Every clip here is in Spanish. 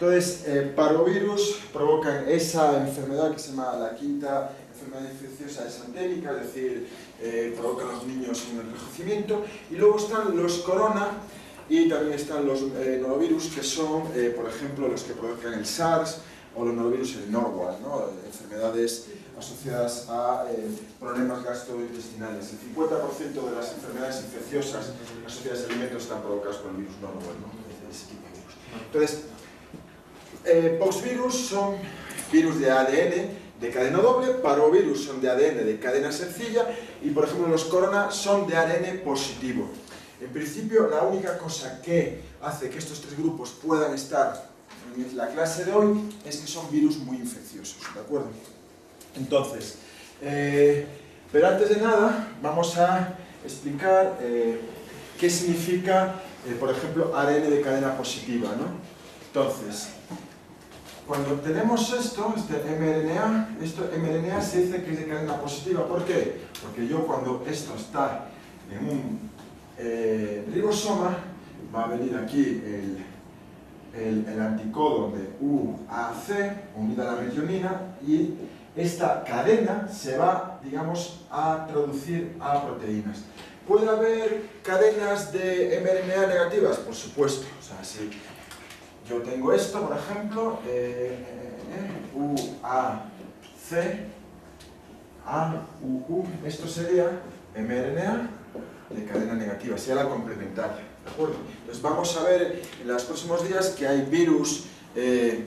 Entonces, parvovirus provocan esa enfermedad que se llama la quinta enfermedad infecciosa exanthémica, es decir, provocan a los niños un enrojecimiento. Y luego están los corona y también están los norovirus, que son, por ejemplo, los que provocan el SARS o los norovirus, el Norwal, ¿no? Enfermedades asociadas a problemas gastrointestinales. El 50% de las enfermedades infecciosas asociadas a alimentos están provocadas por el virus Norwal, ¿no? Ese tipo de virus. Entonces, poxvirus son virus de ADN de cadena doble, parvovirus son de ADN de cadena sencilla y, por ejemplo, los corona son de ADN positivo. En principio, la única cosa que hace que estos tres grupos puedan estar en la clase de hoy es que son virus muy infecciosos, ¿de acuerdo? Entonces, pero antes de nada, vamos a explicar qué significa, por ejemplo, ADN de cadena positiva, ¿no? Entonces, cuando tenemos esto, este mRNA se dice que es de cadena positiva. ¿Por qué? Porque yo cuando esto está en un ribosoma, va a venir aquí el anticodón de UAC, unida a la metionina, y esta cadena se va, digamos, a traducir a proteínas. ¿Puede haber cadenas de mRNA negativas? Por supuesto. O sea, si yo tengo esto, por ejemplo, UAC, AUU, esto sería mRNA de cadena negativa, sería la complementaria, ¿de acuerdo? Entonces vamos a ver en los próximos días que hay virus de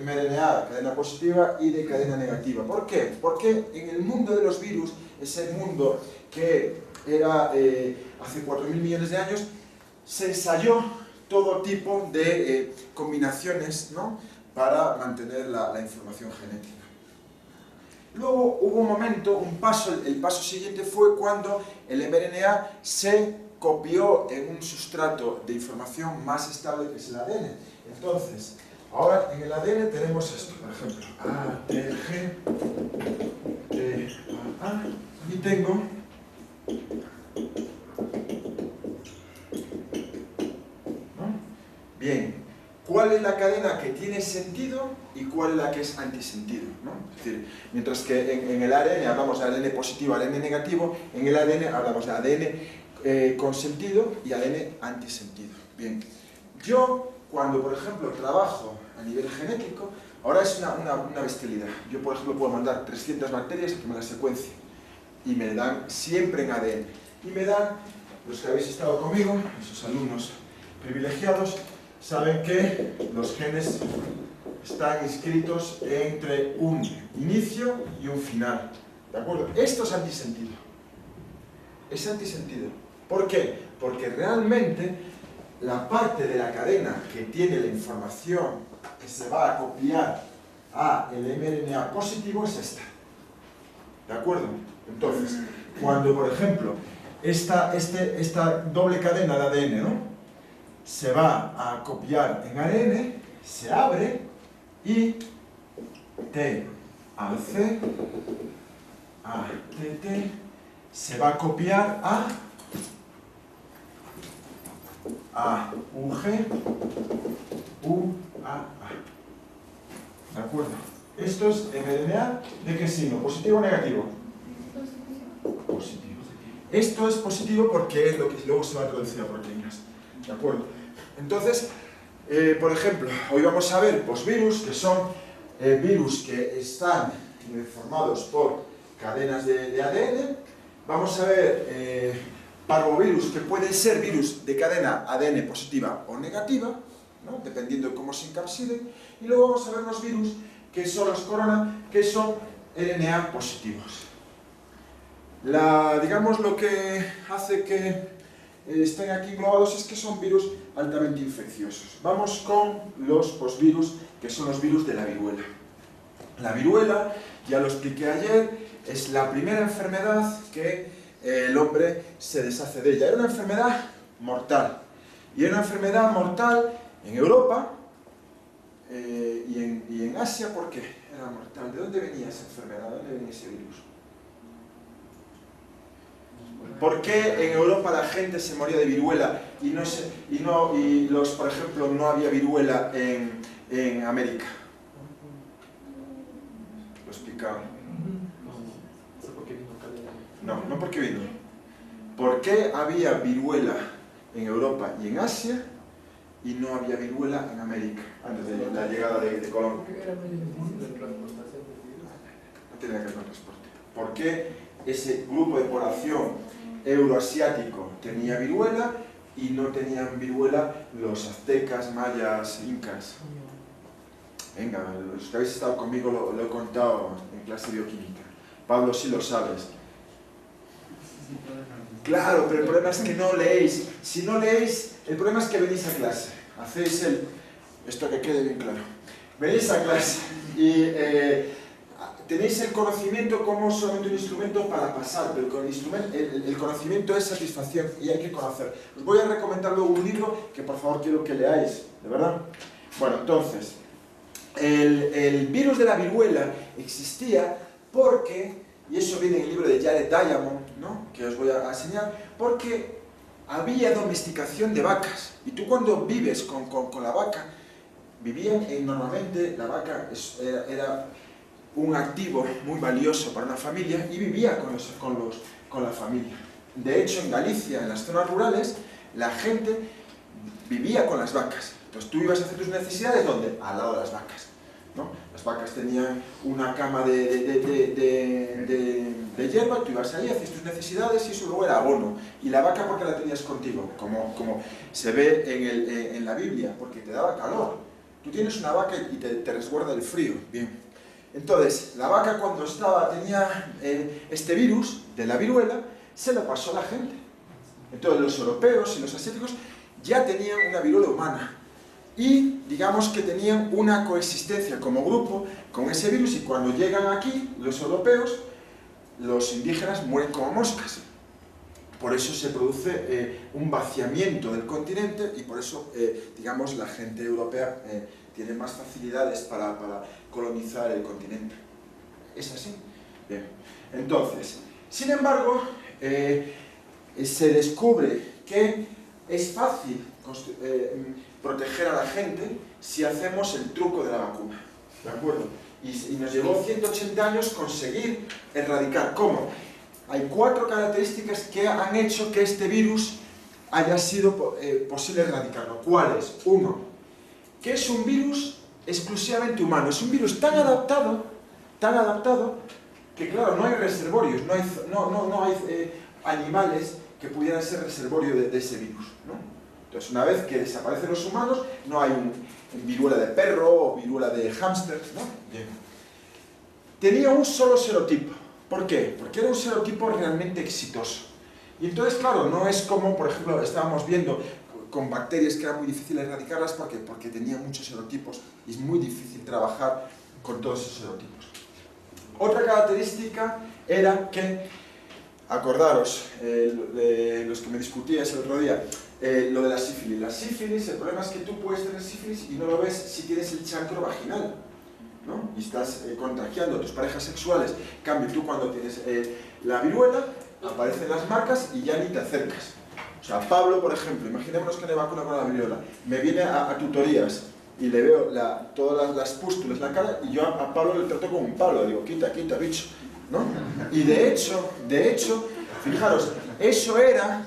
mRNA de cadena positiva y de cadena negativa. ¿Por qué? Porque en el mundo de los virus, ese mundo que era hace 4.000 millones de años, se ensayó todo tipo de combinaciones, ¿no?, para mantener la información genética. Luego hubo un momento, el paso siguiente fue cuando el mRNA se copió en un sustrato de información más estable que es el ADN. Entonces, ahora en el ADN tenemos esto, por ejemplo, A, T, G, T, A, y tengo bien, ¿cuál es la cadena que tiene sentido y cuál es la que es antisentido, ¿no? Es decir, mientras que en el ARN hablamos de ADN positivo, ADN negativo, en el ADN hablamos de ADN con sentido y ADN antisentido. Bien, yo cuando, por ejemplo, trabajo a nivel genético, ahora es una bestialidad. Yo, por ejemplo, puedo mandar 300 bacterias que me las secuencien y me dan siempre en ADN. Y me dan, los que habéis estado conmigo, esos alumnos privilegiados, saben que los genes están inscritos entre un inicio y un final. ¿De acuerdo? Esto es antisentido. Es antisentido. ¿Por qué? Porque realmente la parte de la cadena que tiene la información que se va a copiar a el mRNA positivo es esta. ¿De acuerdo? Entonces, cuando, por ejemplo, esta doble cadena de ADN, ¿no?, se va a copiar en ARN, se abre y T al C, A, T, T, se va a copiar a U, G, U, A. ¿De acuerdo? Esto es mRNA, ¿de qué signo? ¿Positivo o negativo? Positivo. Esto es positivo porque es lo que luego se va a traducir a proteínas. ¿De acuerdo? Entonces, por ejemplo, hoy vamos a ver posvirus, que son virus que están formados por cadenas de ADN. Vamos a ver parvovirus, que pueden ser virus de cadena ADN positiva o negativa, ¿no?, dependiendo de cómo se encapsiden. Y luego vamos a ver los virus, que son los corona, que son RNA positivos. Digamos, lo que hace que estén aquí englobados es que son virus altamente infecciosos. Vamos con los posvirus, que son los virus de la viruela. La viruela, ya lo expliqué ayer, es la primera enfermedad que el hombre se deshace de ella. Era una enfermedad mortal. Y era una enfermedad mortal en Europa y en Asia. ¿Por qué era mortal? ¿De dónde venía esa enfermedad? ¿De dónde venía ese virus? ¿Por qué en Europa la gente se moría de viruela por ejemplo, no había viruela en América? Lo explicaban. No, no porque vino. ¿Por qué había viruela en Europa y en Asia y no había viruela en América antes de la llegada de Colón? No tiene que ver con el transporte. ¿Por qué ese grupo de población euroasiático tenía viruela y no tenían viruela los aztecas, mayas, incas? Venga, los que habéis estado conmigo lo he contado en clase de bioquímica. Pablo, sí lo sabes. Claro, pero el problema es que no leéis. Si no leéis, el problema es que venís a clase. Hacéis esto que quede bien claro. Venís a clase y tenéis el conocimiento como solamente un instrumento para pasar, pero el conocimiento es satisfacción y hay que conocer. Os voy a recomendar luego un libro que por favor quiero que leáis, ¿de verdad? Bueno, entonces, el virus de la viruela existía porque, y eso viene en el libro de Jared Diamond, ¿no?, que os voy a enseñar, porque había domesticación de vacas. Y tú cuando vives con la vaca, normalmente la vaca era un activo muy valioso para una familia y vivía con la familia. De hecho, en Galicia, en las zonas rurales, la gente vivía con las vacas. Entonces tú ibas a hacer tus necesidades, ¿dónde? Al lado de las vacas, ¿no? Las vacas tenían una cama de hierba, tú ibas ahí, hacías tus necesidades y eso luego era abono. Y la vaca, ¿por qué la tenías contigo? Como se ve en la Biblia, porque te daba calor. Tú tienes una vaca y te resguarda el frío. Bien. Entonces, la vaca cuando tenía este virus de la viruela, se lo pasó a la gente. Entonces los europeos y los asiáticos ya tenían una viruela humana. Y digamos que tenían una coexistencia como grupo con ese virus y cuando llegan aquí, los europeos, los indígenas mueren como moscas. Por eso se produce un vaciamiento del continente y por eso, digamos, la gente europea tiene más facilidades para colonizar el continente. ¿Es así? Bien. Entonces, sin embargo, se descubre que es fácil proteger a la gente si hacemos el truco de la vacuna. ¿De acuerdo? Y nos llevó 180 años conseguir erradicar. ¿Cómo? Hay 4 características que han hecho que este virus haya sido posible erradicarlo. ¿Cuáles? 1. Que es un virus exclusivamente humano. Es un virus tan adaptado, que claro, no hay reservorios, no hay animales que pudieran ser reservorio de ese virus, ¿no? Entonces, una vez que desaparecen los humanos, no hay viruela de perro o viruela de hámster, ¿no? Bien. Tenía un solo serotipo. ¿Por qué? Porque era un serotipo realmente exitoso. Y entonces, claro, no es como, por ejemplo, estábamos viendo con bacterias que era muy difícil erradicarlas porque tenían muchos serotipos y es muy difícil trabajar con todos esos serotipos. Otra característica era que, acordaros, los que me discutíais el otro día, lo de la sífilis. La sífilis, el problema es que tú puedes tener sífilis y no lo ves si tienes el chancro vaginal, ¿no? Y estás contagiando a tus parejas sexuales. En cambio, tú cuando tienes la viruela, aparecen las marcas y ya ni te acercas. O sea, Pablo, por ejemplo, imaginémonos que le vacuna con la viruela, me viene a tutorías y le veo todas las pústulas en la cara y yo a Pablo le trato como un palo, digo, quita, quita, bicho, ¿no? Y de hecho, fijaros, eso era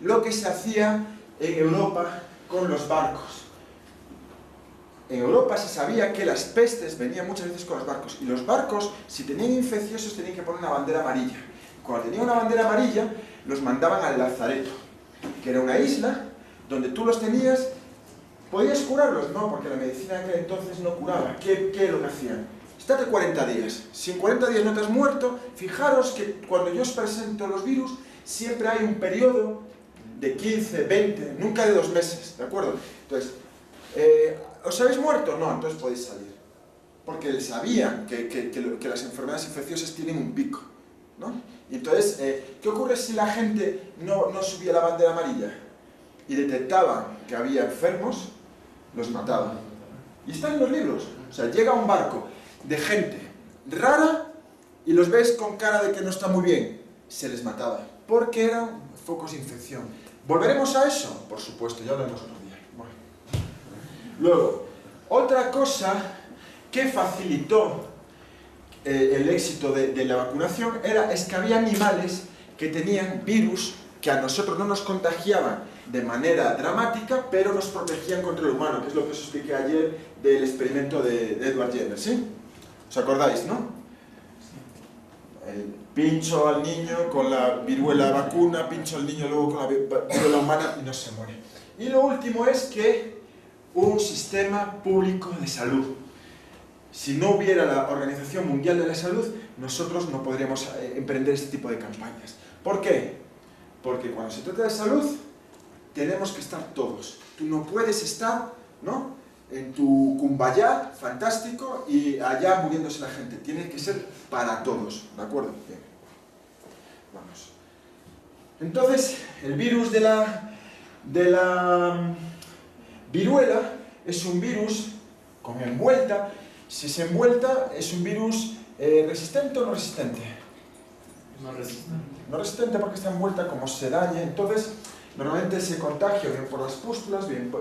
lo que se hacía en Europa con los barcos. En Europa se sabía que las pestes venían muchas veces con los barcos y los barcos, si tenían infecciosos, tenían que poner una bandera amarilla. Cuando tenían una bandera amarilla, los mandaban al Lazareto, que era una isla donde tú los tenías. ¿Podías curarlos? No, porque la medicina de aquel entonces no curaba. ¿Qué es lo que hacían? Estate 40 días. Si en 40 días no te has muerto, fijaros que cuando yo os presento los virus, siempre hay un periodo de 15, 20, nunca de 2 meses, ¿de acuerdo? Entonces, ¿os habéis muerto? No, entonces podéis salir. Porque sabían que las enfermedades infecciosas tienen un pico, ¿no? Y entonces, ¿qué ocurre si la gente no subía la bandera amarilla? Y detectaban que había enfermos, los mataban. Y está en los libros. O sea, llega un barco de gente rara y los ves con cara de que no está muy bien. Se les mataba. porque eran focos de infección. ¿Volveremos a eso? Por supuesto, ya hablaremos otro día. Bueno. Luego, otra cosa que facilitó el éxito de la vacunación es que había animales que tenían virus que a nosotros no nos contagiaban de manera dramática, pero nos protegían contra el humano, que es lo que os expliqué ayer del experimento de Edward Jenner, ¿sí? ¿Os acordáis, no? El pincho al niño con la viruela vacuna, pincho al niño luego con la viruela humana y no se muere. Y lo último es que un sistema público de salud. Si no hubiera la Organización Mundial de la Salud, nosotros no podríamos emprender este tipo de campañas. ¿Por qué? Porque cuando se trata de salud, tenemos que estar todos. Tú no puedes estar, ¿no?, en tu cumbayá fantástico y allá muriéndose la gente. Tiene que ser para todos, ¿de acuerdo? Bien. Vamos. Entonces, el virus de la viruela es un virus con envuelta. Si es envuelta, ¿es un virus resistente o no resistente? No resistente. No resistente porque está envuelta, como se daña. Entonces, normalmente se contagia bien por las pústulas, bien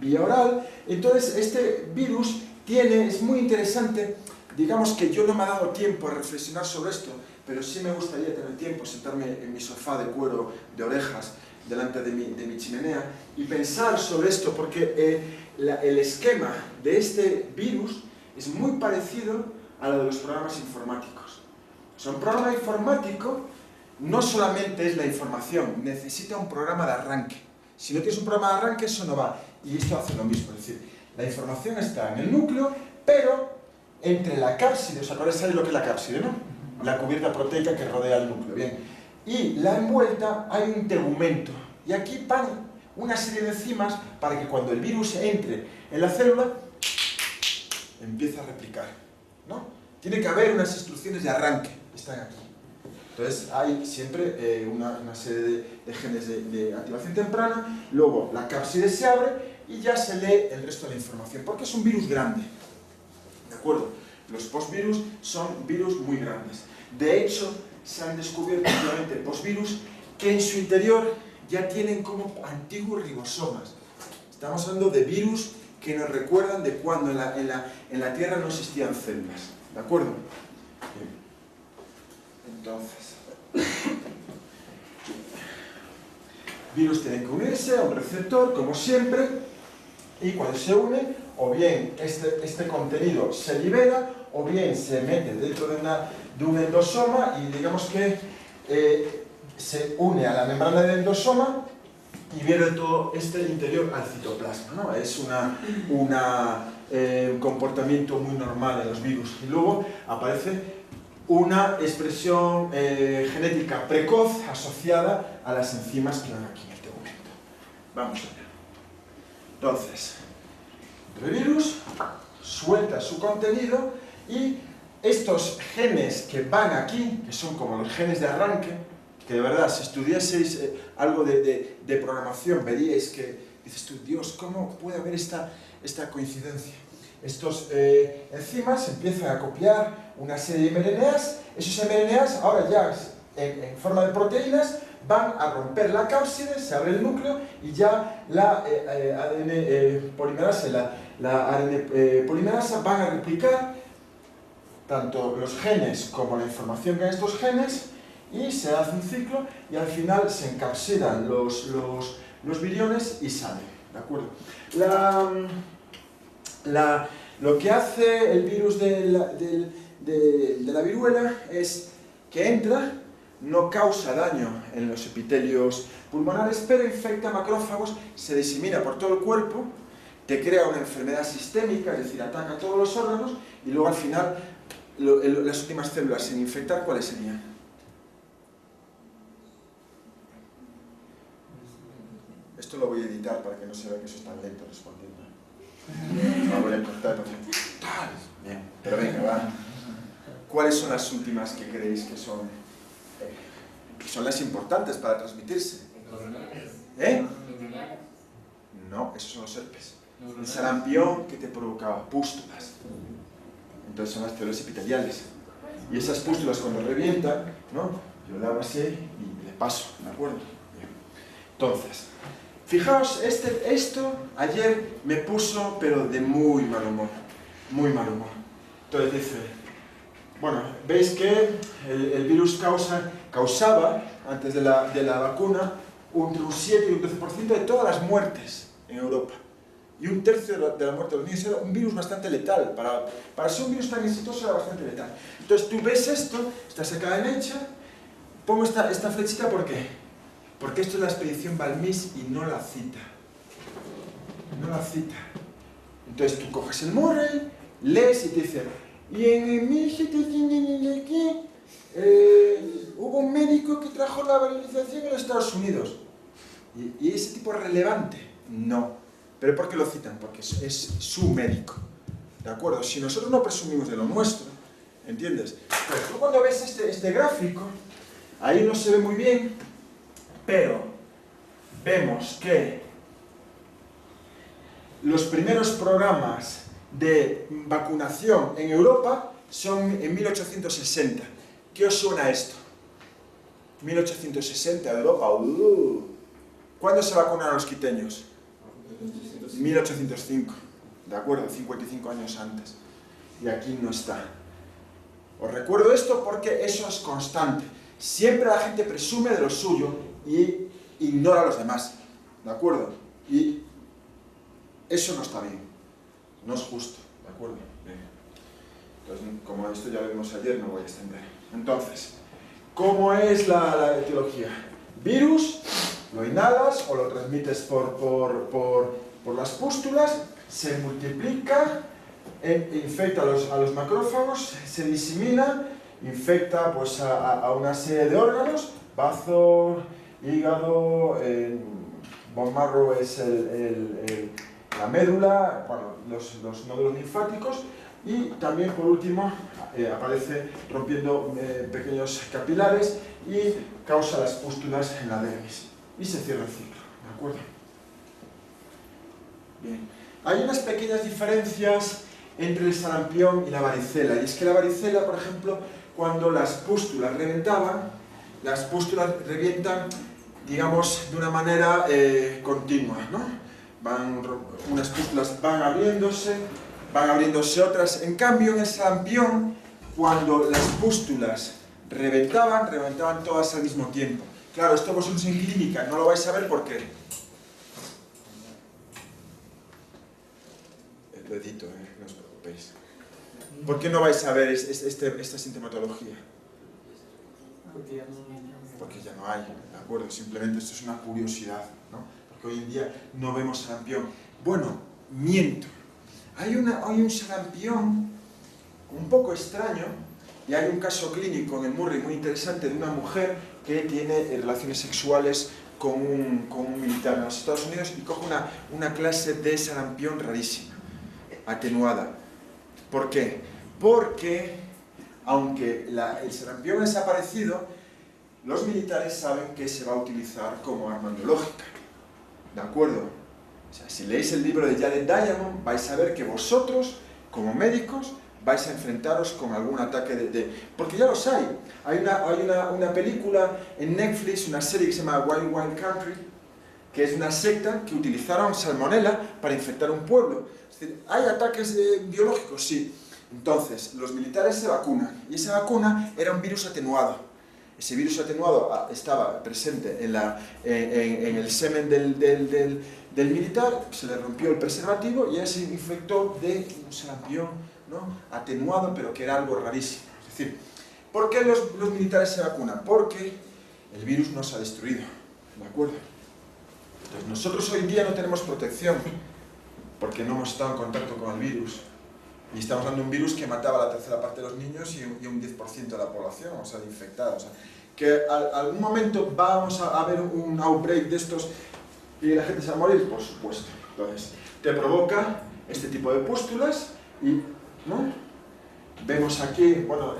vía oral. Entonces, este virus es muy interesante. Digamos que yo no me he dado tiempo a reflexionar sobre esto, pero sí me gustaría tener tiempo, sentarme en mi sofá de cuero de orejas, delante de mi chimenea, y pensar sobre esto, porque el esquema de este virus es muy parecido a lo de los programas informáticos. O sea, un programa informático no solamente es la información, necesita un programa de arranque. Si no tienes un programa de arranque, eso no va. Y esto hace lo mismo, es decir, la información está en el núcleo, pero entre la cápside, ¿os acordáis de lo que es la cápside, no? La cubierta proteica que rodea el núcleo, bien. Y la envuelta hay un tegumento. Y aquí van una serie de enzimas para que cuando el virus entre en la célula, empiece a replicar, ¿no? Tiene que haber unas instrucciones de arranque, están aquí. Entonces hay siempre una serie de genes de activación temprana, luego la cápside se abre y ya se lee el resto de la información, porque es un virus grande, ¿de acuerdo? Los postvirus son virus muy grandes. De hecho, se han descubierto últimamente postvirus que en su interior ya tienen como antiguos ribosomas. Estamos hablando de virus que nos recuerdan de cuando en la Tierra no existían células, ¿de acuerdo? Bien. Entonces, virus tienen que unirse a un receptor, como siempre, y cuando se unen, o bien este contenido se libera, o bien se mete dentro de un endosoma y digamos que se une a la membrana del endosoma y viene todo este interior al citoplasma, ¿no? Es un comportamiento muy normal en los virus. Y luego aparece una expresión genética precoz asociada a las enzimas que van aquí en este momento. Vamos allá. Entonces, el virus suelta su contenido y estos genes que van aquí, que son como los genes de arranque, que de verdad, si estudiaseis algo de programación, veríais que dices tú, Dios, ¿cómo puede haber esta coincidencia? Estos enzimas empiezan a copiar una serie de mRNAs, esos mRNAs ahora ya en forma de proteínas van a romper la cápside, se abre el núcleo y ya la ADN polimerasa van a replicar tanto los genes como la información que hay en estos genes y se hace un ciclo y al final se encapsulan los viriones y salen, ¿de acuerdo? Lo que hace el virus de la viruela es que entra, no causa daño en los epitelios pulmonares, pero infecta macrófagos, se disemina por todo el cuerpo, te crea una enfermedad sistémica, es decir, ataca todos los órganos y luego al final las últimas células sin infectar, ¿cuáles serían? Esto lo voy a editar para que no se vea que eso es tan lento respondiendo. Lo voy a cortar. Bien, pero venga, va. ¿Cuáles son las últimas que creéis que son las importantes para transmitirse? ¿Eh? No, esos son los herpes. El sarampión que te provocaba pústulas. Entonces son las células epiteliales. Y esas pústulas cuando revientan, ¿no? Yo le hago así y le paso, ¿de acuerdo? Bien. Entonces, fijaos, esto ayer me puso, pero de muy mal humor. Muy mal humor. Entonces dice, bueno, veis que el virus causaba, antes de la vacuna, entre un 7 y un 12% de todas las muertes en Europa. Y un tercio de la muerte de los niños. Era un virus bastante letal. Para ser un virus tan exitoso era bastante letal. Entonces tú ves esto, está sacada en Nature, pongo esta flechita, ¿por qué? Porque esto es la expedición Balmis y no la cita. No la cita. Entonces tú coges el Murray, lees y te dice, y en 1700 hubo un médico que trajo la valorización en los Estados Unidos. ¿Y ese tipo es relevante? No. ¿Pero por qué lo citan? Porque es su médico. ¿De acuerdo? Si nosotros no presumimos de lo nuestro, ¿entiendes? Pues tú cuando ves este gráfico, ahí no se ve muy bien, pero vemos que los primeros programas de vacunación en Europa son en 1860. ¿Qué os suena esto? 1860, Europa. ¿Cuándo se vacunaron los quiteños? 1805, ¿de acuerdo? 55 años antes. Y aquí no está. Os recuerdo esto porque eso es constante. Siempre la gente presume de lo suyo y ignora a los demás, ¿de acuerdo? Y eso no está bien, no es justo, ¿de acuerdo? Bien. Entonces, como esto ya lo vimos ayer, no voy a extender. Entonces, ¿cómo es la etiología? Virus, lo inhalas o lo transmites por las pústulas, se multiplica, infecta a los macrófagos, se disemina, infecta pues, a una serie de órganos, bazo, hígado, bone marrow es la médula, bueno, los nódulos linfáticos, y también por último aparece rompiendo pequeños capilares y causa las pústulas en la dermis. Y se cierra el ciclo, ¿de acuerdo? Bien. Hay unas pequeñas diferencias entre el sarampión y la varicela, y es que la varicela, por ejemplo, cuando las pústulas reventaban, las pústulas revientan, digamos, de una manera continua, ¿no? Unas pústulas van abriéndose otras. En cambio, en el sarampión, cuando las pústulas reventaban todas al mismo tiempo. Claro, esto vosotros en clínica no lo vais a ver porque... Lo edito, no os preocupéis. ¿Por qué no vais a ver esta sintomatología? Porque ya no hay, ¿de acuerdo? Simplemente esto es una curiosidad, ¿no? Porque hoy en día no vemos sarampión. Bueno, miento. Hay un sarampión un poco extraño, y hay un caso clínico en el Murray muy interesante de una mujer que tiene relaciones sexuales con un militar en los Estados Unidos y coge una clase de sarampión rarísima, atenuada. ¿Por qué? Porque, aunque el sarampión ha desaparecido, los militares saben que se va a utilizar como arma biológica. ¿De acuerdo? O sea, si leéis el libro de Jared Diamond, vais a ver que vosotros, como médicos, vais a enfrentaros con algún ataque porque ya los hay. Hay una película en Netflix, una serie que se llama Wild Wild Country, que es una secta que utilizaron salmonela para infectar un pueblo. Es decir, ¿hay ataques biológicos? Sí. Entonces, los militares se vacunan, y esa vacuna era un virus atenuado. Ese virus atenuado estaba presente en el semen del militar, se le rompió el preservativo y ya se infectó de un sarampión, ¿no? Atenuado, pero que era algo rarísimo. Es decir, ¿por qué los militares se vacunan? Porque el virus no se ha destruido, ¿de acuerdo? Entonces, nosotros hoy en día no tenemos protección, porque no hemos estado en contacto con el virus. Y estamos hablando de un virus que mataba a la tercera parte de los niños y un 10% de la población, o sea, de infectados. O sea, que algún momento vamos a ver un outbreak de estos y la gente se va a morir, por supuesto. Entonces, te provoca este tipo de pústulas y, ¿no? Vemos aquí, bueno,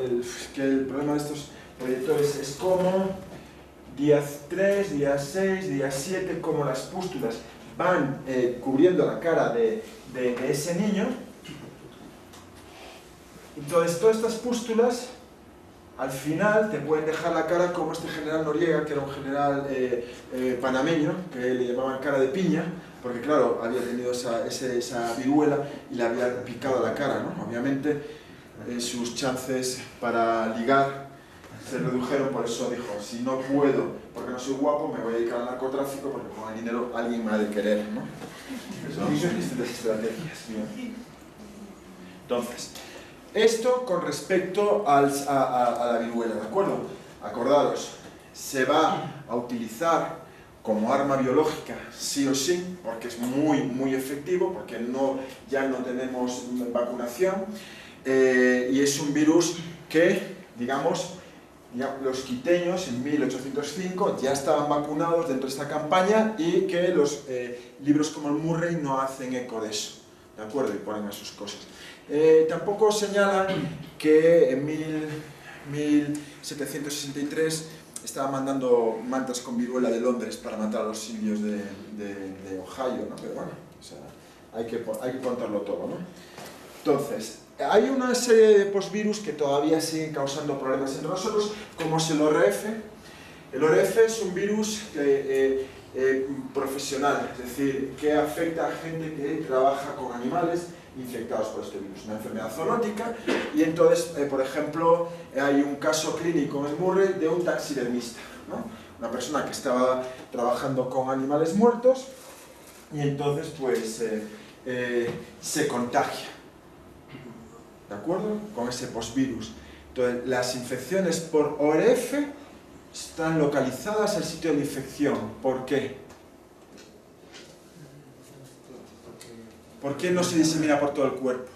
que el problema de estos proyectores es como día 3, día 6, día 7, como las pústulas van cubriendo la cara de ese niño. Entonces, todas estas pústulas al final te pueden dejar la cara como este general Noriega, que era un general panameño, que le llamaban cara de piña, porque claro, había tenido esa viruela y le había picado la cara, ¿no? Obviamente sus chances para ligar se redujeron, por eso dijo, si no puedo, porque no soy guapo, me voy a dedicar al narcotráfico, porque con el dinero alguien me ha de querer, ¿no? Son distintas estrategias. Bien. Entonces, esto con respecto a la viruela, ¿de acuerdo? Acordaros, se va a utilizar como arma biológica sí o sí, porque es muy efectivo, porque ya no tenemos vacunación, y es un virus que, digamos, los quiteños en 1805 ya estaban vacunados dentro de esta campaña y que los libros como el Murray no hacen eco de eso, ¿de acuerdo? Y ponen a sus cosas. Tampoco señalan que en 1763 estaban mandando mantas con viruela de Londres para matar a los indios de Ohio, ¿no? Pero bueno, o sea, hay que contarlo todo, ¿no? Entonces, hay una serie de postvirus que todavía siguen causando problemas entre nosotros, como es el ORF. El ORF es un virus profesional, es decir, que afecta a gente que trabaja con animales infectados por este virus, una enfermedad zoonótica, y entonces, por ejemplo, hay un caso clínico en Murray de un taxidermista, ¿no? Una persona que estaba trabajando con animales muertos y entonces pues se contagia, ¿de acuerdo? Con ese postvirus. Entonces, las infecciones por ORF están localizadas al sitio de la infección. ¿Por qué? ¿Por qué no se disemina por todo el cuerpo?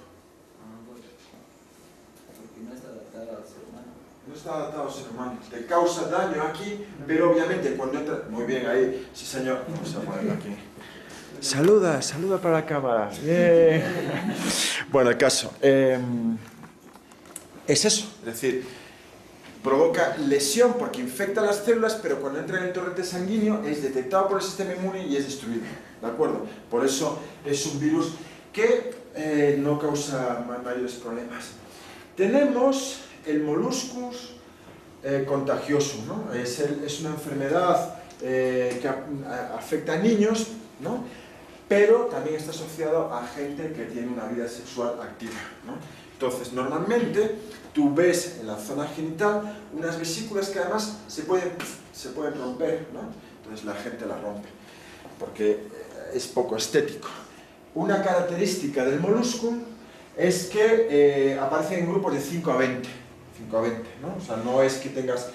Porque no está adaptado al ser humano. No está adaptado al ser humano. Te causa daño aquí, pero obviamente cuando entra... Muy bien, ahí, sí señor. Vamos a ponerlo aquí. Saluda para la cámara. Bien. Bueno, el caso. Es eso, es decir, provoca lesión porque infecta las células, pero cuando entra en el torrente sanguíneo es detectado por el sistema inmune y es destruido, ¿de acuerdo? Por eso es un virus que no causa mayores problemas. Tenemos el Molluscus contagiosum, ¿no? Es una enfermedad que afecta a niños, ¿no? Pero también está asociado a gente que tiene una vida sexual activa, ¿no? Entonces, normalmente, tú ves en la zona genital unas vesículas que además se pueden romper, ¿no? Entonces la gente las rompe, porque es poco estético. Una característica del molusco es que aparece en grupos de 5 a 20, ¿no? O sea, no es que tengas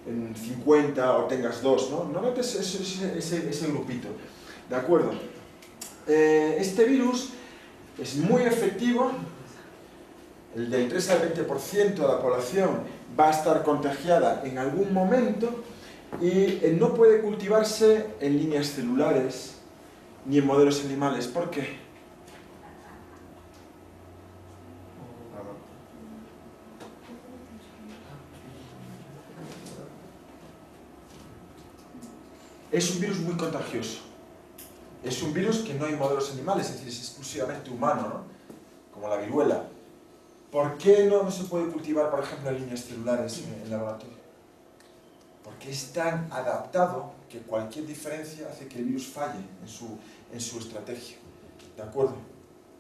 50 o tengas 2, ¿no? Normalmente es ese grupito, ¿de acuerdo? Este virus es muy efectivo. El del 3 al 20% de la población va a estar contagiada en algún momento y no puede cultivarse en líneas celulares ni en modelos animales. ¿Por qué? Es un virus muy contagioso. Es un virus que no hay modelos animales, es decir, es exclusivamente humano, ¿no? Como la viruela. ¿Por qué no se puede cultivar, por ejemplo, en líneas celulares en el laboratorio? Porque es tan adaptado que cualquier diferencia hace que el virus falle en su estrategia. ¿De acuerdo?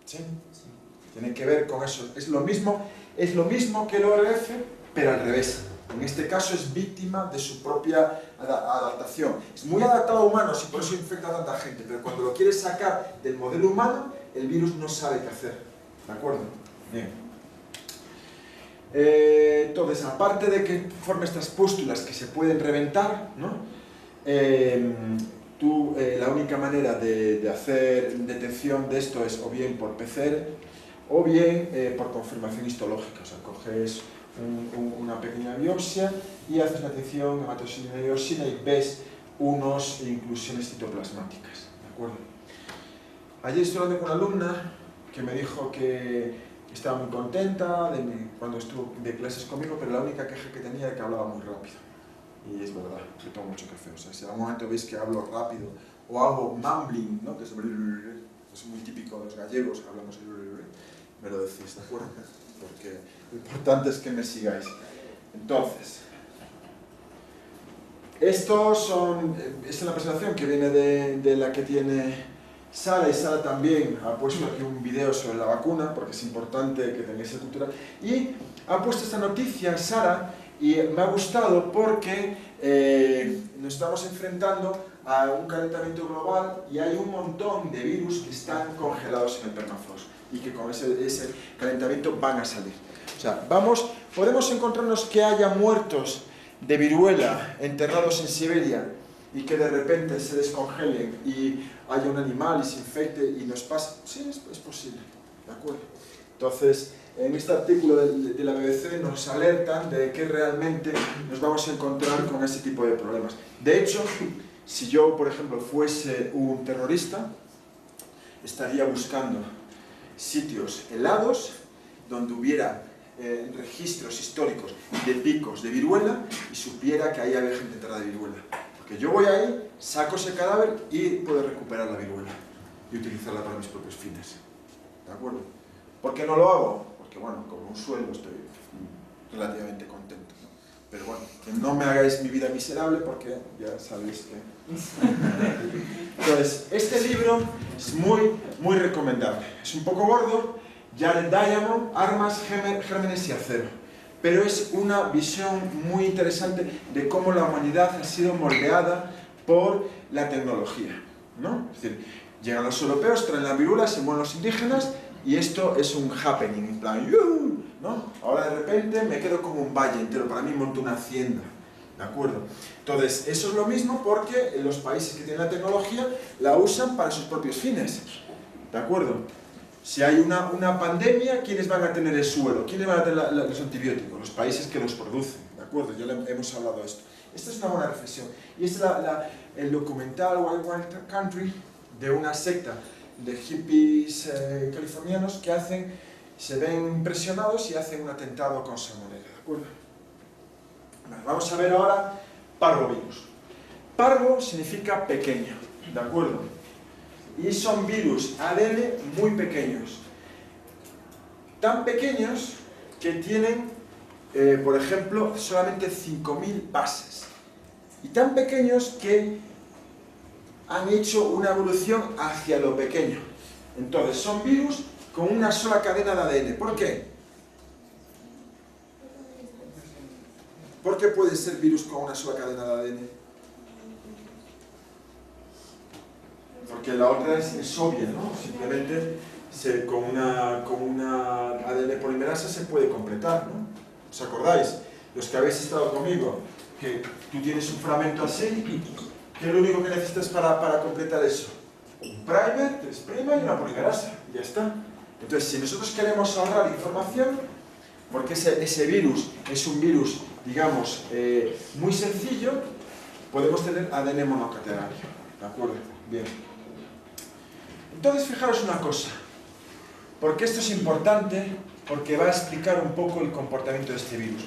¿Sí? Sí. Tiene que ver con eso. Es lo mismo que el ORF, pero al revés. En este caso es víctima de su propia adaptación. Es muy adaptado a humanos y por eso infecta a tanta gente, pero cuando lo quieres sacar del modelo humano, el virus no sabe qué hacer. ¿De acuerdo? Bien. Entonces, aparte de que forme estas pústulas que se pueden reventar, ¿no? La única manera de hacer detección de esto es o bien por PCR o bien por confirmación histológica. O sea, coges una pequeña biopsia y haces la detección hematosina y dioxina y ves unas inclusiones citoplasmáticas. ¿De acuerdo? Ayer estuve hablando con una alumna que me dijo que estaba muy contenta cuando estuvo de clases conmigo, pero la única queja que tenía era que hablaba muy rápido. Y es verdad, yo tomo mucho café. O sea, si a un momento veis que hablo rápido o hago mumbling, ¿no? Que es muy típico de los gallegos, hablamos me lo decís, ¿de acuerdo? Porque lo importante es que me sigáis. Entonces, esta es una presentación que viene de la que tiene Sara, y Sara también ha puesto aquí un video sobre la vacuna, porque es importante que tengáis esa cultura, y ha puesto esta noticia, Sara, y me ha gustado porque nos estamos enfrentando a un calentamiento global y hay un montón de virus que están congelados en el permafrost y que con ese calentamiento van a salir. O sea, podemos encontrarnos que haya muertos de viruela enterrados en Siberia y que de repente se descongelen y haya un animal y se infecte y nos pase. Sí, es posible, ¿de acuerdo? Entonces, en este artículo de la BBC nos alertan de que realmente nos vamos a encontrar con ese tipo de problemas. De hecho, si yo, por ejemplo, fuese un terrorista, estaría buscando sitios helados donde hubiera registros históricos de picos de viruela y supiera que ahí había gente enterrada de viruela. Porque yo voy ahí, saco ese cadáver y puedo recuperar la viruela y utilizarla para mis propios fines. ¿De acuerdo? ¿Por qué no lo hago? Porque, bueno, como un sueldo estoy relativamente contento, ¿no? Pero bueno, que no me hagáis mi vida miserable porque ya sabéis que... Entonces, este libro es muy recomendable. Es un poco gordo, Jared Diamond, Armas, Gérmenes y Acero. Pero es una visión muy interesante de cómo la humanidad ha sido moldeada por la tecnología, ¿no? Es decir, llegan los europeos, traen la viruela, se mueren los indígenas y esto es un happening, en plan, ¿no? Ahora de repente me quedo como un valle entero, para mí monto una hacienda, ¿de acuerdo? Entonces, eso es lo mismo porque los países que tienen la tecnología la usan para sus propios fines, ¿de acuerdo? Si hay una pandemia, ¿quiénes van a tener el suero? ¿Quiénes van a tener los antibióticos? Los países que los producen, ¿de acuerdo? Ya hemos hablado de esto. Esta es una buena reflexión. Y este es el documental Wild Wild Country de una secta de hippies californianos que se ven impresionados y hacen un atentado con salmonela, ¿de acuerdo? Vale, vamos a ver ahora parvovirus. Parvo significa pequeño, ¿de acuerdo? Y son virus ADN muy pequeños. Tan pequeños que tienen, por ejemplo, solamente 5.000 bases. Y tan pequeños que han hecho una evolución hacia lo pequeño. Entonces, son virus con una sola cadena de ADN. ¿Por qué? ¿Por qué puede ser virus con una sola cadena de ADN? Porque la otra es obvia, ¿no? Simplemente con una ADN polimerasa se puede completar, ¿no? ¿Os acordáis? Los que habéis estado conmigo, que tú tienes un fragmento así, ¿qué es lo único que necesitas para completar eso? Un primer, 3' y una polimerasa, y ya está. Entonces, si nosotros queremos ahorrar información, porque ese virus es un virus, digamos, muy sencillo, podemos tener ADN monocatenario, ¿de acuerdo? Bien. Entonces, fijaros una cosa, porque esto es importante, porque va a explicar un poco el comportamiento de este virus.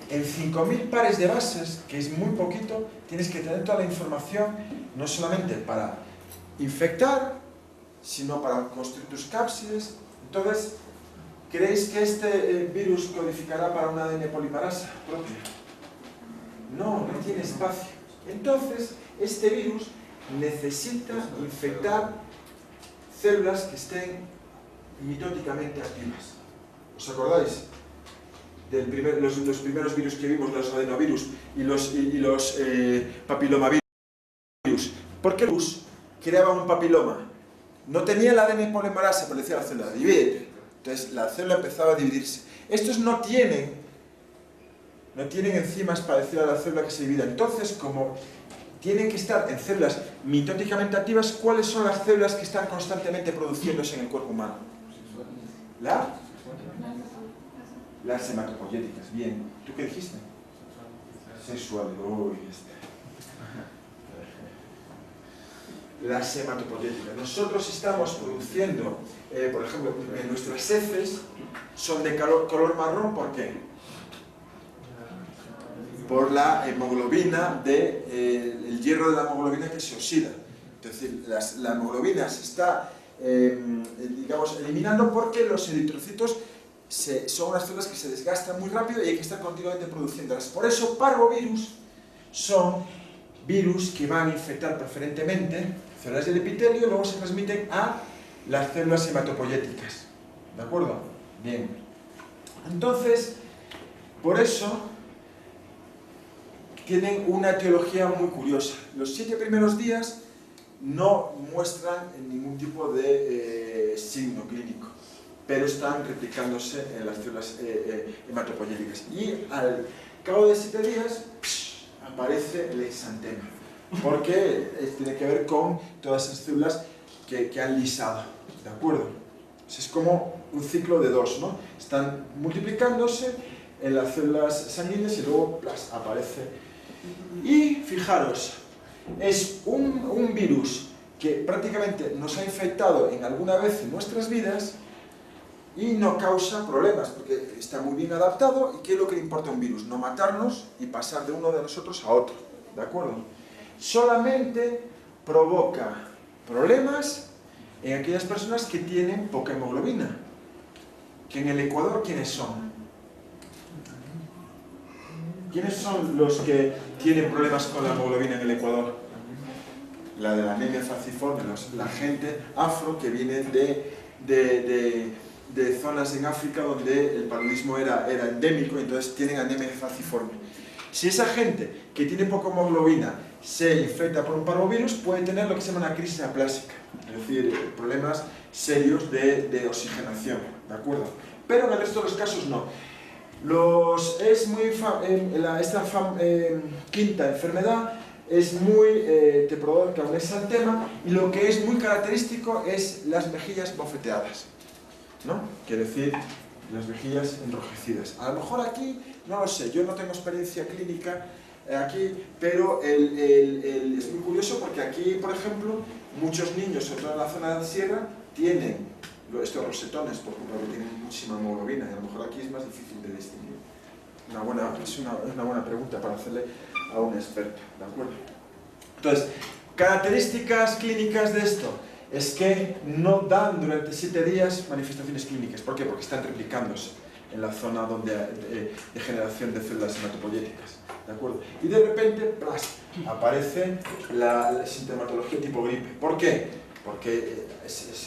En 5.000 pares de bases, que es muy poquito, tienes que tener toda la información, no solamente para infectar, sino para construir tus cápsides. Entonces, ¿creéis que este virus codificará para una ADN polimerasa propia? No tiene espacio. Entonces, este virus necesita infectar células que estén mitóticamente activas. ¿Os acordáis? Los primeros virus que vimos, los adenovirus y los papilomavirus. ¿Por qué el virus creaba un papiloma? No tenía el ADN polimerasa, pero decía a la célula, divídete. Entonces la célula empezaba a dividirse. Estos no tienen enzimas para decir a la célula que se divida. Entonces, como tienen que estar en células mitóticamente activas, ¿cuáles son las células que están constantemente produciéndose en el cuerpo humano? Las hematopoyéticas. Bien. ¿Tú qué dijiste? Sexual. Las hematopoyéticas. Nosotros estamos produciendo, por ejemplo, nuestras heces son de color marrón. ¿Por qué? Por la hemoglobina, el hierro de la hemoglobina que se oxida. Es decir, la hemoglobina se está, digamos, eliminando porque los eritrocitos son unas células que se desgastan muy rápido y hay que estar continuamente produciéndolas. Por eso, parvovirus son virus que van a infectar preferentemente células del epitelio y luego se transmiten a las células hematopoyéticas. ¿De acuerdo? Bien. Entonces, por eso tienen una etiología muy curiosa. Los 7 primeros días no muestran ningún tipo de signo clínico, pero están replicándose en las células hematopoyéticas. Y al cabo de 7 días aparece el exantema, porque tiene que ver con todas esas células que han lisado. ¿De acuerdo? Es como un ciclo de 2, ¿no? Están multiplicándose en las células sanguíneas y luego aparece. Y fijaros, es un virus que prácticamente nos ha infectado en alguna vez en nuestras vidas y no causa problemas, porque está muy bien adaptado. ¿Y qué es lo que le importa a un virus? No matarnos y pasar de uno de nosotros a otro. ¿De acuerdo? Solamente provoca problemas en aquellas personas que tienen poca hemoglobina. Que en el Ecuador, ¿quiénes son? ¿Quiénes son los que tienen problemas con la hemoglobina en el Ecuador? La de la anemia falciforme, la gente afro que viene de zonas en África donde el paludismo era endémico, y entonces tienen anemia falciforme. Si esa gente que tiene poca hemoglobina se infecta por un parvovirus, puede tener lo que se llama una crisis aplásica, es decir, problemas serios de oxigenación, ¿de acuerdo? Pero en el resto de los casos no. Esta quinta enfermedad te provoca un exantema, y lo que es muy característico es las mejillas bofeteadas, ¿no? Quiere decir, las mejillas enrojecidas. A lo mejor aquí, no lo sé, yo no tengo experiencia clínica aquí, pero es muy curioso porque aquí, por ejemplo, muchos niños, sobre todo en la zona de sierra, tienen estos rosetones, por ejemplo, que tienen muchísima hemoglobina, y a lo mejor aquí es más difícil de distinguir. Es una buena pregunta para hacerle a un experto, ¿de acuerdo? Entonces, características clínicas de esto es que no dan durante 7 días manifestaciones clínicas. ¿Por qué? Porque están replicándose en la zona de generación de células hematopoyéticas, ¿de acuerdo? Y de repente, aparece la sintomatología tipo gripe. ¿Por qué? Porque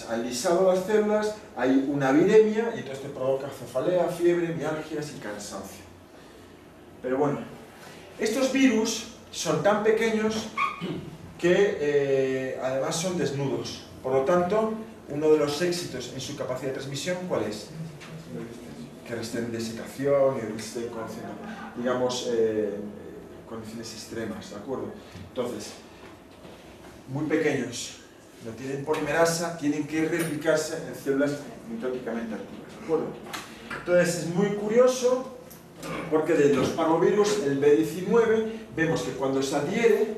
han lisado las células, hay una viremia y entonces te provoca cefalea, fiebre, mialgias y cansancio. Pero bueno, estos virus son tan pequeños que además son desnudos. Por lo tanto, uno de los éxitos en su capacidad de transmisión, ¿cuál es? Que resisten desecación y resisten, digamos, condiciones extremas, ¿de acuerdo? Entonces, muy pequeños, no tienen polimerasa, tienen que replicarse en células mitóticamente activas, ¿de acuerdo? Entonces, es muy curioso porque de los parvovirus, el B19, vemos que cuando se adhiere,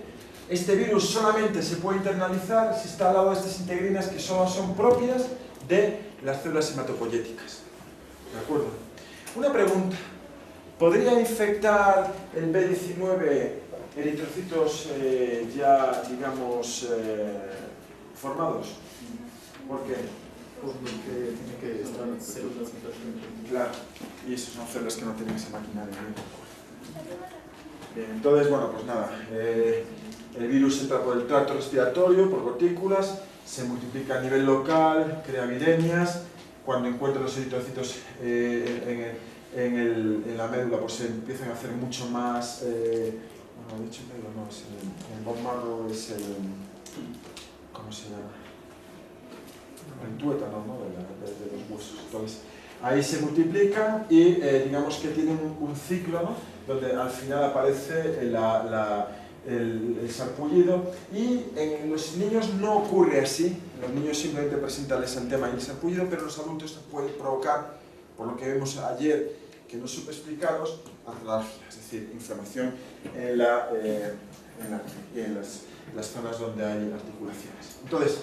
este virus solamente se puede internalizar si está al lado de estas integrinas que solo son propias de las células hematopoyéticas. ¿De acuerdo? Una pregunta. ¿Podría infectar el B19 eritrocitos ya, digamos, formados? ¿Por qué? Porque tiene que estar en células. Claro, y esas son células que no tienen esa maquinaria. Bien, entonces, bueno, pues nada. El virus entra por el tracto respiratorio, por gotículas, se multiplica a nivel local, crea viremias. Cuando encuentra los eritrocitos en la médula, pues se empiezan a hacer mucho más. Bueno, de hecho, no, es el bone marrow es el. ¿Cómo se llama? El tuétano, ¿no? de los huesos. Entonces, ahí se multiplican y digamos que tienen un ciclo, ¿no? Donde al final aparece el sarpullido, y en los niños no ocurre así. Los niños simplemente presentan el exantema y el sarpullido, pero en los adultos se puede provocar, por lo que vemos ayer, que no supe explicaros, artralgia, es decir, inflamación en las zonas donde hay articulaciones. Entonces,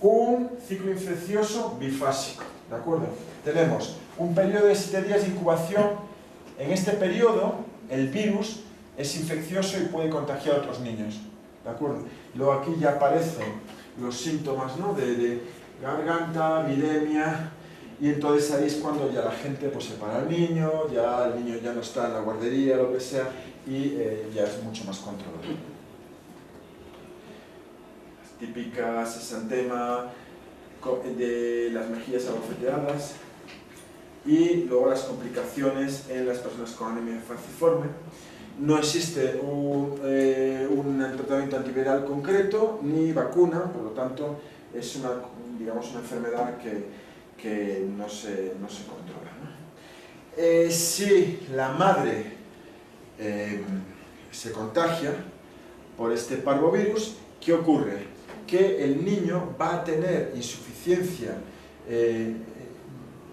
un ciclo infeccioso bifásico, ¿de acuerdo? Tenemos un periodo de 7 días de incubación. En este periodo, el virus es infeccioso y puede contagiar a otros niños, ¿de acuerdo? Luego aquí ya aparecen los síntomas, ¿no? de garganta, viremia, y entonces ahí es cuando ya la gente pues separa al niño, ya el niño ya no está en la guardería, lo que sea, y ya es mucho más controlado. Las típicas exantema de las mejillas abofeteadas, y luego las complicaciones en las personas con anemia falciforme. No existe un tratamiento antiviral concreto ni vacuna, por lo tanto es una, digamos, una enfermedad que no se controla, ¿no? Si la madre se contagia por este parvovirus, ¿qué ocurre? Que el niño va a tener insuficiencia,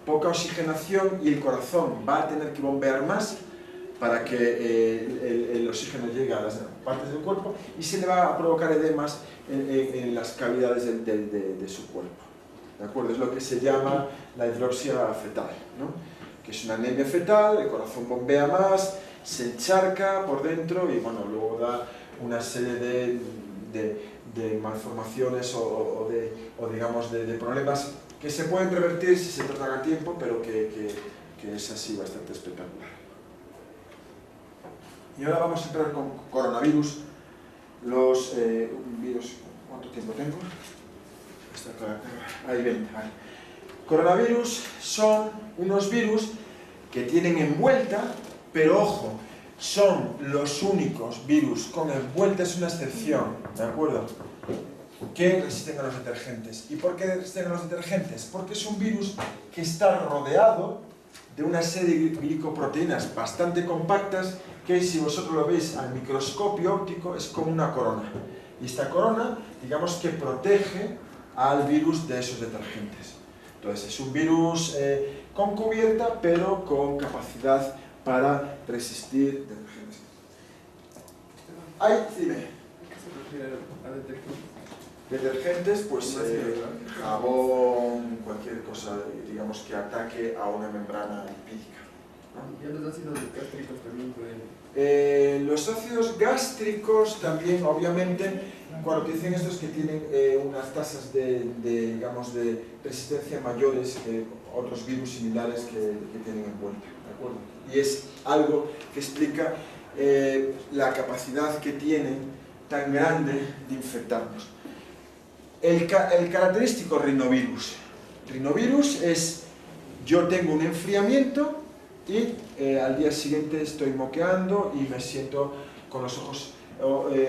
poca oxigenación, y el corazón va a tener que bombear más para que el oxígeno llegue a las partes del cuerpo, y se le va a provocar edemas en las cavidades de su cuerpo. ¿De acuerdo? Es lo que se llama la hidroxia fetal, ¿no? Que es una anemia fetal, el corazón bombea más, se encharca por dentro y bueno, luego da una serie de malformaciones o digamos de problemas que se pueden revertir si se tratan a tiempo, pero que es así bastante espectacular. Y ahora vamos a entrar con coronavirus. Los virus, ¿cuánto tiempo tengo? Ahí 20, vale. Coronavirus son unos virus que tienen envuelta, pero ojo, son los únicos virus con envuelta, es una excepción, ¿de acuerdo?, que resisten a los detergentes. ¿Y por qué resisten a los detergentes? Porque es un virus que está rodeado de una serie de glicoproteínas bastante compactas que, si vosotros lo veis al microscopio óptico, es como una corona. Y esta corona, digamos que protege al virus de esos detergentes. Entonces es un virus con cubierta, pero con capacidad para resistir detergentes. Ahí, dime. ¿Qué se refiere a detergentes? Detergentes, pues jabón, cualquier cosa, digamos, que ataque a una membrana lipídica, ¿no? ¿Y los ácidos gástricos también pueden? Los ácidos gástricos también, obviamente, cuando te dicen estos que tienen unas tasas digamos, de resistencia mayores que otros virus similares que tienen envuelta, ¿de acuerdo? Y es algo que explica la capacidad que tienen tan grande de infectarnos. El característico rinovirus. Rinovirus es, yo tengo un enfriamiento y al día siguiente estoy moqueando y me siento con los ojos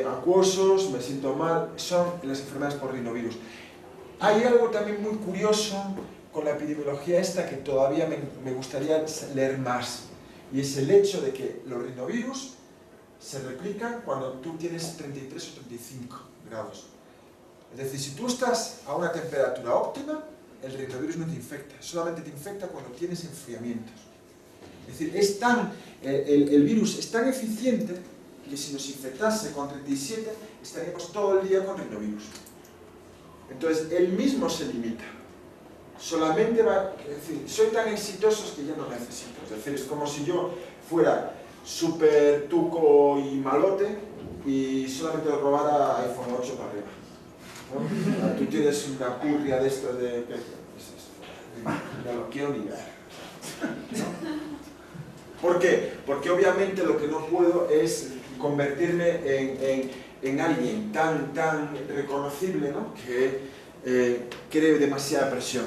acuosos, me siento mal. Son las enfermedades por rinovirus. Hay algo también muy curioso con la epidemiología esta que todavía me gustaría leer más, y es el hecho de que los rinovirus se replican cuando tú tienes 33 o 35 grados. Es decir, si tú estás a una temperatura óptima, el rinovirus no te infecta, solamente te infecta cuando tienes enfriamientos. Es decir, el virus es tan eficiente que si nos infectase con 37, estaríamos todo el día con rinovirus. Entonces, él mismo se limita. Solamente va, es decir, soy tan exitoso que ya no necesito. Es decir, es como si yo fuera súper tuco y malote y solamente robara iPhone 8 para arriba, ¿no? Tú tienes una curria de estos de... no lo quiero ni ver, ¿no? ¿Por qué? Porque obviamente lo que no puedo es convertirme en alguien tan reconocible, ¿no?, que cree demasiada presión.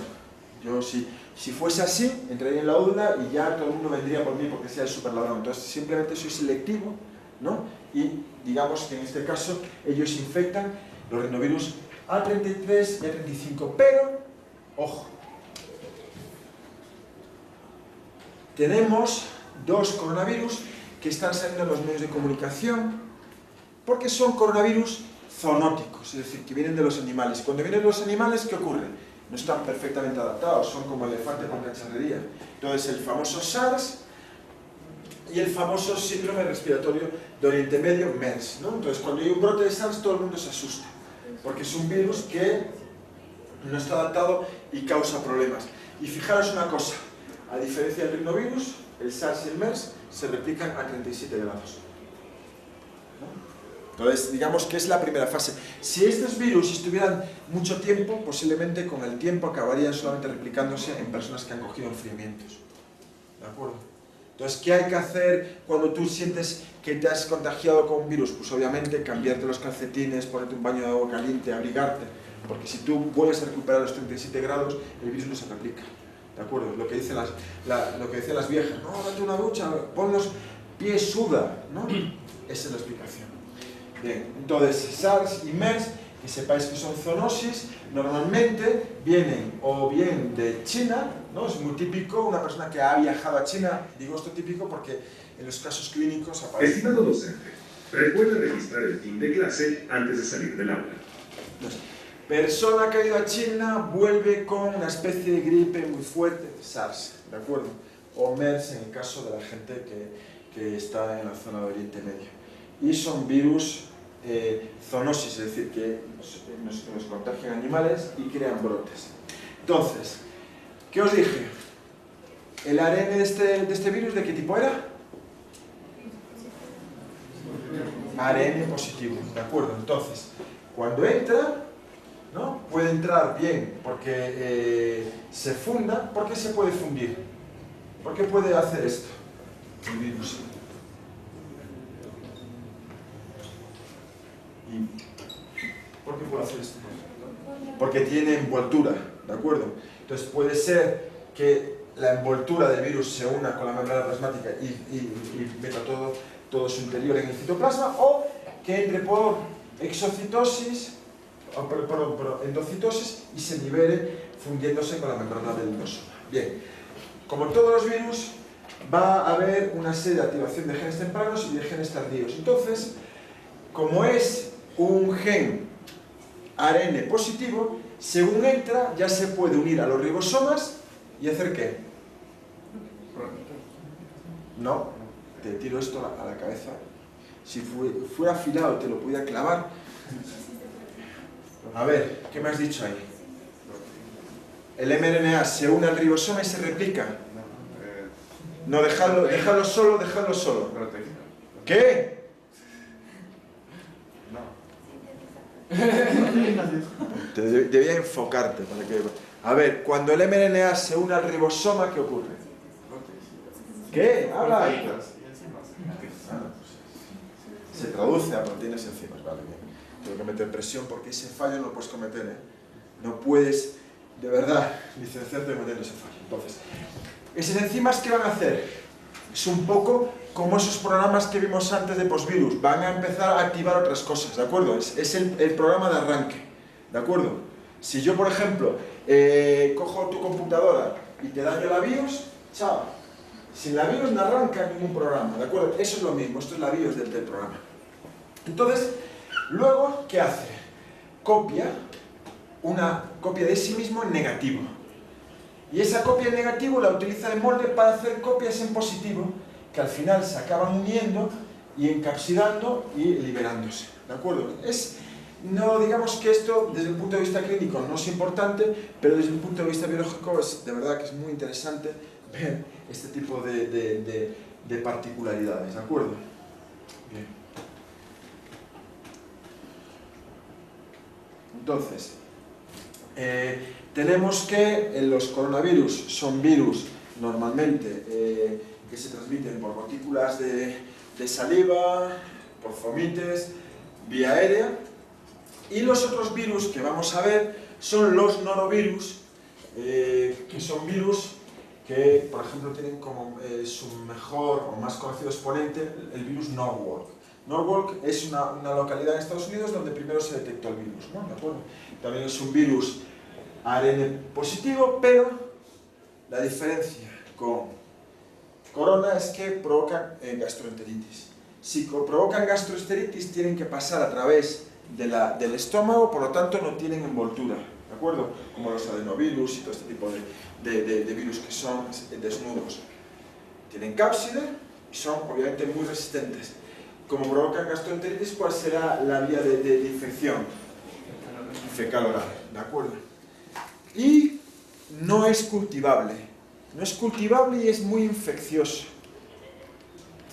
Yo si fuese así, entraría en la UDLA y ya todo el mundo vendría por mí porque sea el superladrón. Entonces simplemente soy selectivo, ¿no? Y digamos que en este caso ellos infectan los rinovirus a 33 y a 35, pero, ojo, tenemos dos coronavirus que están saliendo en los medios de comunicación porque son coronavirus zoonóticos, es decir, que vienen de los animales. Cuando vienen de los animales, ¿qué ocurre? No están perfectamente adaptados, son como elefante con cacharrería. Entonces, el famoso SARS y el famoso síndrome respiratorio de Oriente Medio, MERS, ¿no? Entonces, cuando hay un brote de SARS, todo el mundo se asusta, porque es un virus que no está adaptado y causa problemas. Y fijaros una cosa, a diferencia del rinovirus, el SARS y el MERS se replican a 37 grados, ¿no? Entonces, digamos que es la primera fase. Si estos virus estuvieran mucho tiempo, posiblemente con el tiempo acabarían solamente replicándose en personas que han cogido enfriamientos. ¿De acuerdo? Entonces, ¿qué hay que hacer cuando tú sientes que te has contagiado con un virus? Pues obviamente cambiarte los calcetines, ponerte un baño de agua caliente, abrigarte, porque si tú vuelves a recuperar los 37 grados, el virus no se replica. ¿De acuerdo? Lo que dicen las viejas, no, date una ducha, pon los pies, suda, ¿no? Esa es la explicación. Bien, entonces SARS y MERS, que sepáis que son zoonosis, normalmente vienen o bien de China, ¿no? Es muy típico, una persona que ha viajado a China, digo esto típico porque en los casos clínicos aparece. Estimado docente, recuerda registrar el fin de clase antes de salir del aula. Entonces, persona que ha ido a China vuelve con una especie de gripe muy fuerte, SARS, ¿de acuerdo? O MERS en el caso de la gente que está en la zona de Oriente Medio. Y son virus zoonosis, es decir, que nos contagian animales y crean brotes. Entonces, ¿qué os dije? ¿El ARN de este virus de qué tipo era? ARN positivo, ¿de acuerdo? Entonces, cuando entra, ¿no? Puede entrar bien porque se funda. ¿Por qué se puede fundir? ¿Por qué puede hacer esto el virus? ¿Por qué puede hacer esto? Porque tiene envoltura, ¿de acuerdo? Entonces puede ser que la envoltura del virus se una con la membrana plasmática y meta todo su interior en el citoplasma, o que entre por exocitosis, endocitosis y se libere fundiéndose con la membrana del endosoma. Bien, como todos los virus, va a haber una serie de activación de genes tempranos y de genes tardíos. Entonces, como es un gen ARN positivo, según entra ya se puede unir a los ribosomas y hacer ¿qué? No, te tiro esto a la cabeza. Si fuera afilado te lo pudiera clavar. A ver, ¿qué me has dicho ahí? El mRNA se une al ribosoma y se replica. No, déjalo solo. ¿Qué? Debía enfocarte para que... A ver, cuando el mRNA se une al ribosoma, ¿qué ocurre? ¿Qué? Habla. Se traduce a proteínas y enzimas, vale, bien. Tengo que meter presión porque ese fallo no lo puedes cometer, ¿eh? No puedes, de verdad, licenciarte cometiendo ese fallo. Entonces, esas enzimas, ¿qué van a hacer? Es un poco como esos programas que vimos antes de postvirus. Van a empezar a activar otras cosas, ¿de acuerdo? Es el programa de arranque, ¿de acuerdo? Si yo, por ejemplo, cojo tu computadora y te daño la BIOS, chao. Sin la BIOS no arranca ningún programa, ¿de acuerdo? Eso es lo mismo, esto es la BIOS del programa. Entonces, luego, ¿qué hace? Copia una copia de sí mismo en negativo. Y esa copia en negativo la utiliza de molde para hacer copias en positivo, que al final se acaban uniendo y encapsidando y liberándose, ¿de acuerdo? No digamos que esto, desde el punto de vista clínico, no es importante, pero desde el punto de vista biológico es de verdad que es muy interesante ver este tipo de particularidades, ¿de acuerdo? Bien. Entonces, tenemos que los coronavirus son virus normalmente que se transmiten por gotículas de saliva, por fomites, vía aérea, y los otros virus que vamos a ver son los norovirus, que son virus que, por ejemplo, tienen como su mejor o más conocido exponente el virus Norwalk. Norwalk es una localidad en Estados Unidos donde primero se detectó el virus, ¿no? ¿De acuerdo? También es un virus ARN positivo, pero la diferencia con corona es que provocan gastroenteritis. Si provocan gastroenteritis tienen que pasar a través del estómago, por lo tanto no tienen envoltura, ¿de acuerdo? Como los adenovirus y todo este tipo de virus que son desnudos. Tienen cápside y son obviamente muy resistentes. Como provocan gastroenteritis, ¿cuál será la vía de infección? Fecal-oral, ¿de acuerdo? Y no es cultivable. No es cultivable y es muy infeccioso.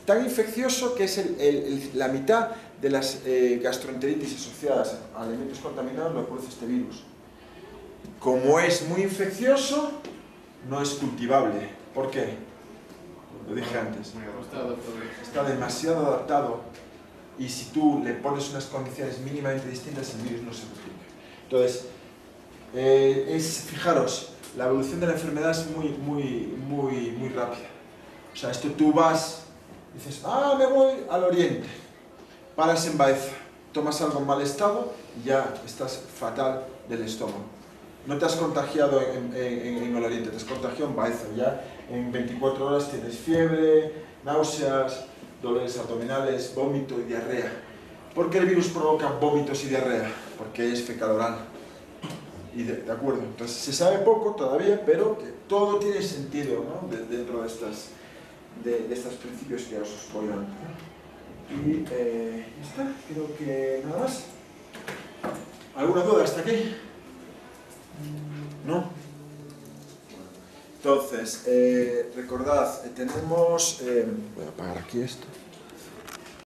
tan infeccioso que es la mitad de las gastroenteritis asociadas a alimentos contaminados lo produce este virus. Como es muy infeccioso, no es cultivable. ¿Por qué? Lo dije antes. Está demasiado adaptado y si tú le pones unas condiciones mínimamente distintas, el virus no se replica. Entonces, fijaros, la evolución de la enfermedad es muy rápida. O sea, esto tú vas, dices, me voy al oriente, paras en Baeza, tomas algo en mal estado y ya estás fatal del estómago. No te has contagiado en el oriente, te has contagiado en Baeza. Ya en 24 horas tienes fiebre, náuseas, dolores abdominales, vómito y diarrea. ¿Por qué el virus provoca vómitos y diarrea? Porque es fecal oral. Y de acuerdo, entonces se sabe poco todavía, pero que todo tiene sentido, ¿no? Dentro de estos principios que os voy dando. Y ya está, creo que nada más. ¿Alguna duda hasta aquí? ¿No? Entonces, recordad, tenemos... voy a apagar aquí esto.